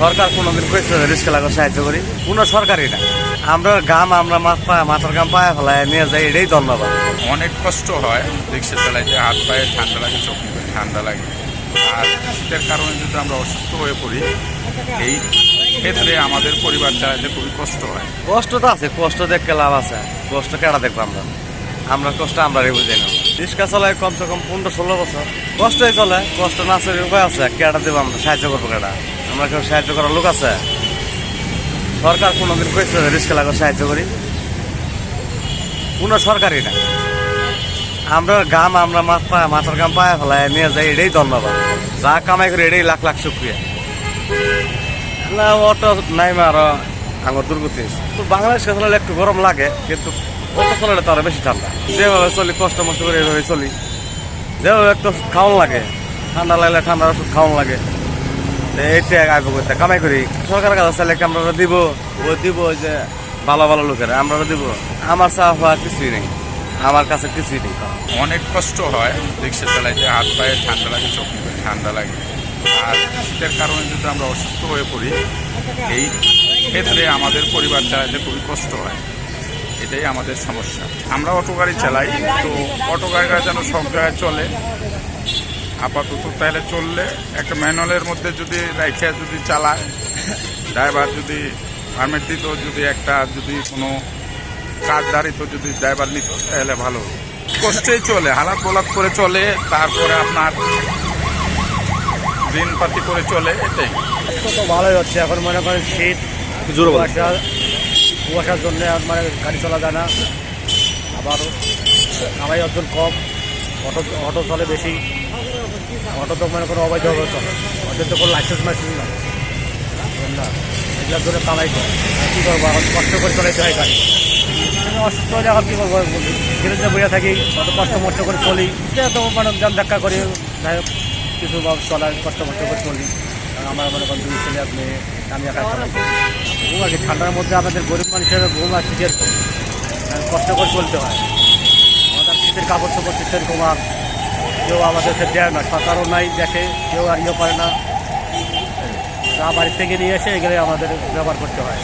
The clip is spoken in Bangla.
সরকার কোনোদিন কইছে রিস্কা লাগো সাহায্য করি, কোনো সরকারই না। আমরা গাম আমরা মাথার গাম পায়ে ফেলায় নিয়ে যাই, এটাই ধন্যবাদ। অনেক কষ্ট হয় রিক্সা চালাইতে, হাত পায়ে ঠান্ডা লাগে, চোখ মুখে ঠান্ডা লাগে। আর শীতের কারণে যদি আমরা অসুস্থ হয়ে পড়ি, এই ক্ষেত্রে আমাদের পরিবার চালাইতে খুবই কষ্ট হয়। কষ্ট তো আছে, কষ্ট দেখতে লাভ আছে, কষ্ট কেটা দেখবো আমরা? আমরা কষ্ট আমরা বুঝাই না। রিক্সা চলায় কমসে কম 15-16 বছর কষ্টই চলে, কষ্ট না চলে উপায় আছে? কেটা দেবো আমরা? সাহায্য করবো কেটা? আমরা কেউ সাহায্য করার লোক আছে? সরকার কোনোদিন কইছে রিক্সা লাগো সাহায্য করি, কোনো সরকারই না। আমরা গাম আমরা মাথার গাম পায়ে ফেলায় নিয়ে যাই, এটাই ধন্যবাদ। যা কামাই করি এটাই লাখ লাখ শুক্রিয়া। না অটো নাই আরো আঙুর দুর্গতি। বাংলাদেশে চলালে একটু গরম লাগে, কিন্তু অটো চলালে তো আরো বেশি ঠান্ডা। যেভাবে চলি কষ্ট মষ্ট করে এইভাবে চলি, যেভাবে একটু খাওয়ান লাগে, ঠান্ডা লাগলে ঠান্ডার ওষুধ খাওয়ান লাগে। এইটা আগে করতে কামাই করি। সরকারের কাছে চাইলে আমরা দিব, ও দিব যে ভালো ভালো লোকেরা আমরা দিব। আমার চা হওয়া কিছুই নেই, আমার কাছে কিছুই নেই। অনেক কষ্ট হয় রিক্সা চালাইতে, হাত পায়ে ঠান্ডা লাগে, চোখ মুখে ঠান্ডা লাগে। আর শীতের কারণে যদি আমরা অসুস্থ হয়ে পড়ি, এই ক্ষেত্রে আমাদের পরিবার চালাইতে খুবই কষ্ট হয়। এটাই আমাদের সমস্যা। আমরা অটো গাড়ি চালাই, তো অটো গাড়িটা যেন সব জায়গায় চলে আপাতত। তাহলে চললে একটা ম্যানুয়ালের মধ্যে যদি রাইখে যদি চালায়, ড্রাইভার যদি পারমিট দিত, যদি একটা যদি কোনো কাজ দাঁড়িত, যদি ড্রাইভার নিত, তাহলে ভালো। কষ্টেই চলে, হালাত বলাত করে চলে, তারপরে আপনার দিনপাতি করে চলে, এটাই। তো ভালোই হচ্ছে। এখন মনে করেন শীত, কুয়াশার জন্য মানে গাড়ি চলা যায় না। আবার কামাই অর্জন কম, অটো চলে বেশি। অটো তো মনে করো অবৈধভাবে চলে, ওদের তো কোনো লাইসেন্স মাইসেন্স না, এগুলোর জন্য কামাই করে। কী করবো, এখন কষ্ট করে চলাইতে হয় গাড়ি। অসুস্থ হলে এখন কী করবো, গেরেজে বইয়া থাকি, অত কষ্ট মষ্ট করে চলি। তো মানে যান দেখা করি, যাই হোক কিছু চলায় কষ্ট মষ্ট করে চলি। আমার মনে করেন 2 ছেলে আপনি, আমি একা চালাই ঘুম আর কি। ঠান্ডার মধ্যে আমাদের গরিব মানুষের ঘুম আর শীতের কষ্ট করে চলতে হয়। আমাদের শীতের কাপড় চোপড় শীতের কমার কেউ আমাদের দেয় না, সরকারও নাই দেখে, কেউ আর ইয়ে করে না। যা বাড়ির থেকে নিয়ে এসে এগুলো আমাদের ব্যবহার করতে হয়।